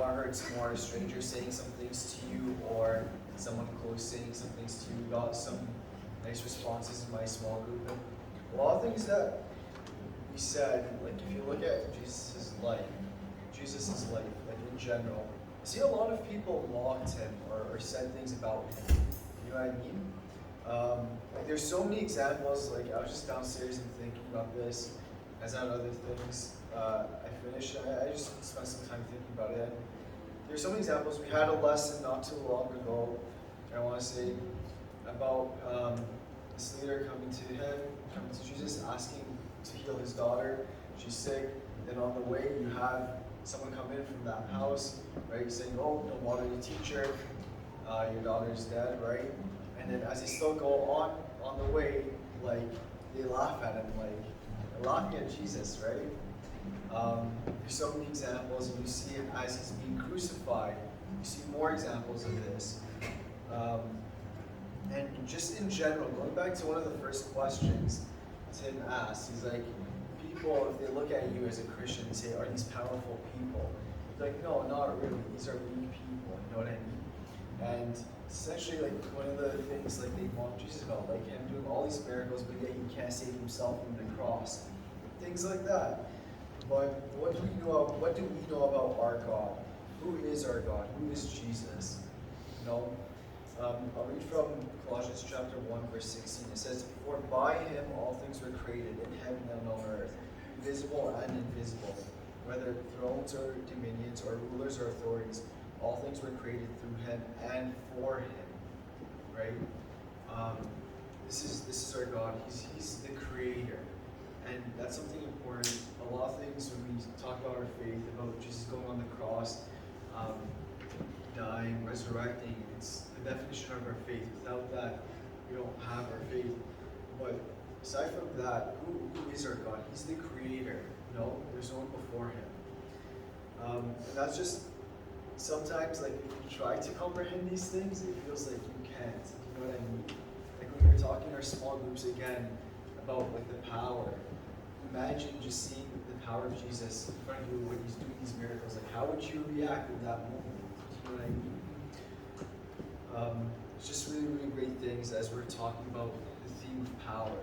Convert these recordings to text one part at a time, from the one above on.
what hurts more, a stranger saying some things to you or someone close saying some things to you? Got some nice responses in my small group. And a lot of things that we said, like if you look at Jesus' life, like in general, I see a lot of people mocked him or said things about him. You know what I mean? Like there's so many examples. Like I was just downstairs and thinking about this, as I had other things. I finished. I just spent some time thinking about it. There's so many examples. We had a lesson not too long ago. I want to say about this leader coming to Jesus, asking to heal his daughter. She's sick. Then on the way, you have someone come in from that house, right, saying, "Oh, don't bother the teacher. Your daughter's dead," right? And then as they still go on the way, like they laugh at him, like they're laughing at Jesus, right? There's so many examples, and you see him as he's being crucified. You see more examples of this. And just in general, going back to one of the first questions Tim asked, he's like, people, if they look at you as a Christian and say, are these powerful people? He's like, no, not really. These are weak people, you know what I mean? And essentially, like, one of the things like they mock Jesus about, like him doing all these miracles, but yet he can't save himself from the cross. Things like that. But what do we know about our God? Who is our God? Who is Jesus? You know? I'll read from Colossians chapter 1, verse 16. It says, "For by him all things were created, in heaven and on earth, visible and invisible, whether thrones or dominions or rulers or authorities, all things were created through him and for him." Right? This is our God. He's the creator. And that's something important. A lot of things when we talk about our faith, about Jesus going on the cross, dying, resurrecting, it's the definition of our faith. Without that, we don't have our faith. But aside from that, who is our God? He's the creator. No, there's no one before him. And that's just sometimes, like, if you try to comprehend these things, it feels like you can't. You know what I mean? Like when we were talking in our small groups again about like the power. Imagine just seeing the power of Jesus in front of you when he's doing these miracles. Like, how would you react in that moment? You know what I mean? It's just really, really great things as we're talking about the theme of power.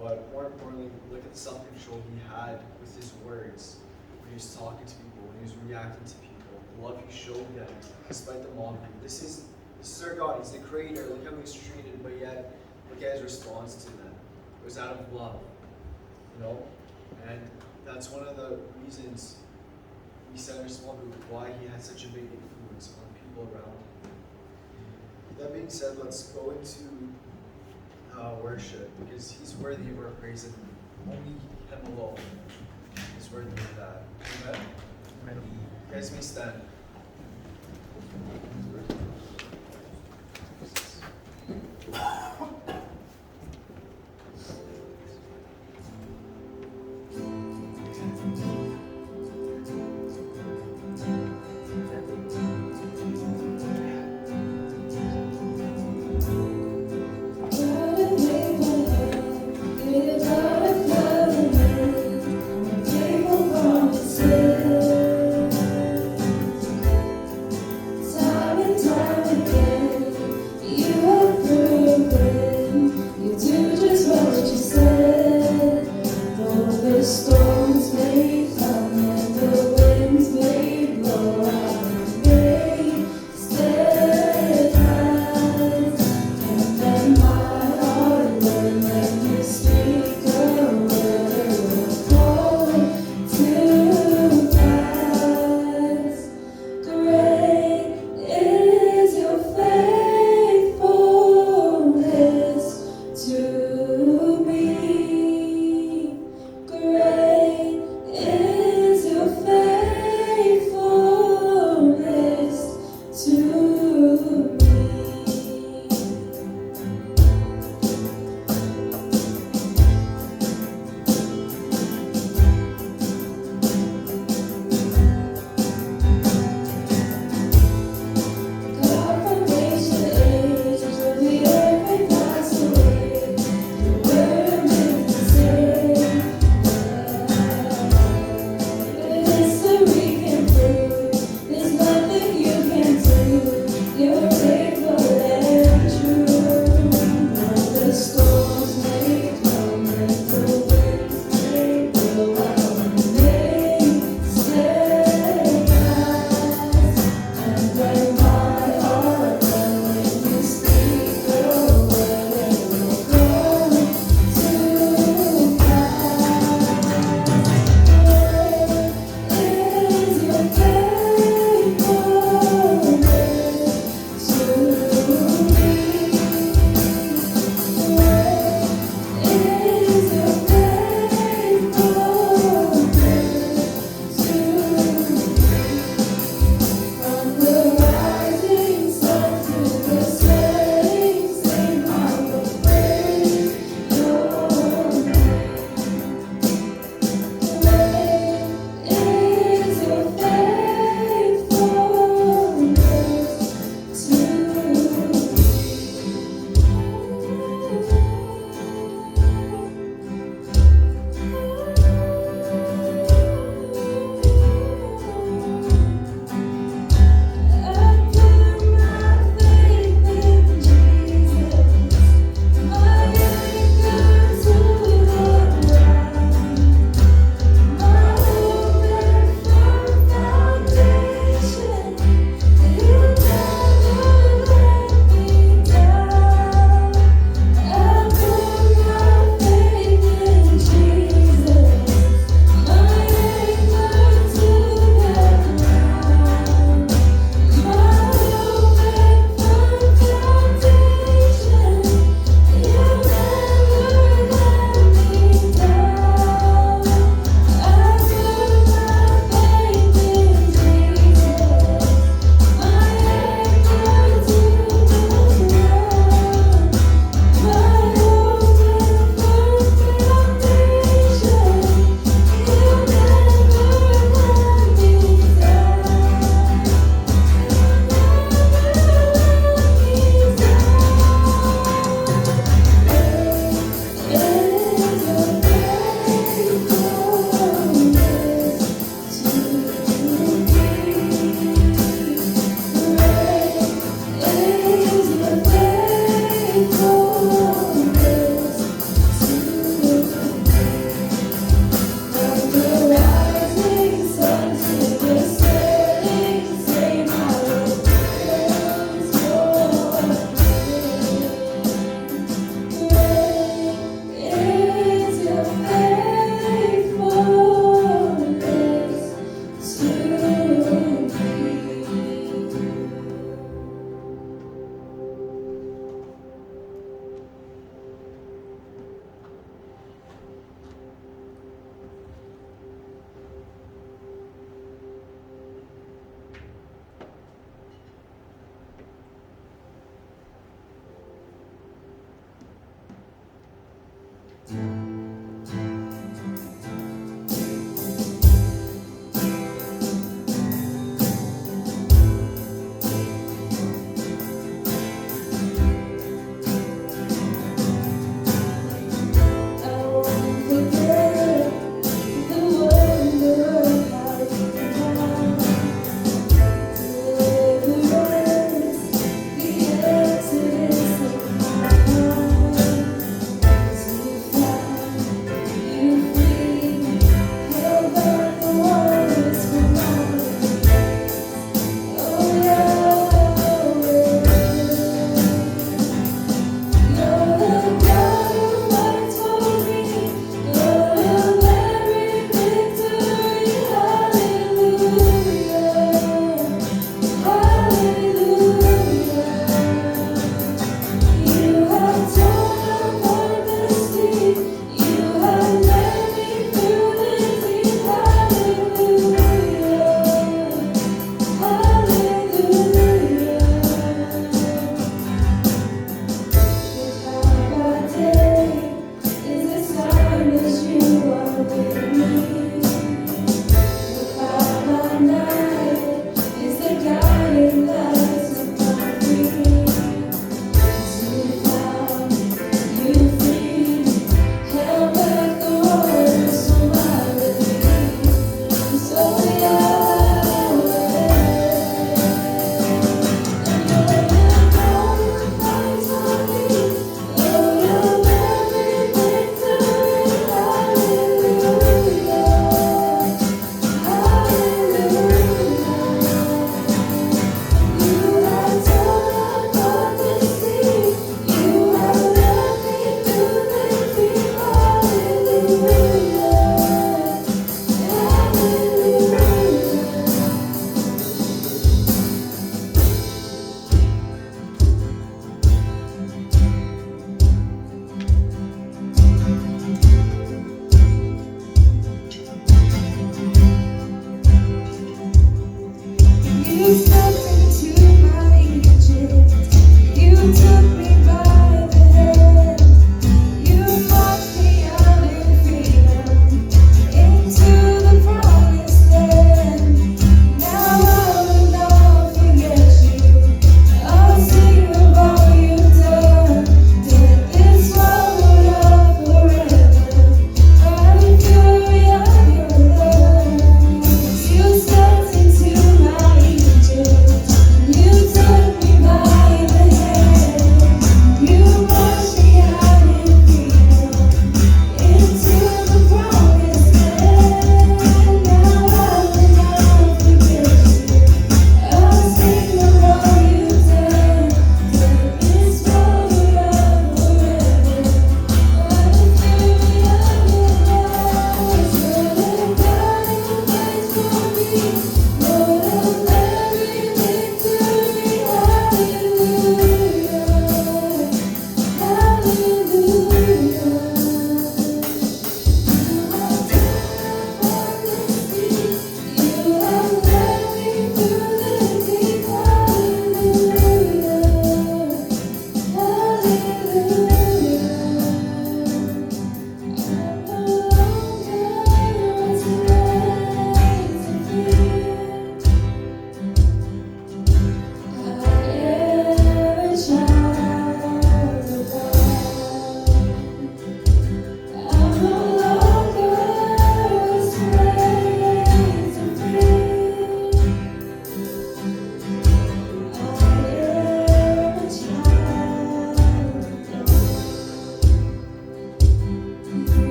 But more importantly, look at the self-control he had with his words when he was talking to people, when he was reacting to people, the love he showed them despite the mockery. This is our God. He's the creator. Look how he's treated, but yet look at his response to them. It was out of love. You know? And that's one of the reasons we said in our small group why he had such a big influence on people around him. That being said, let's go into worship, because he's worthy of our praise, and only him alone is worthy of that. Amen? Amen. You guys may stand.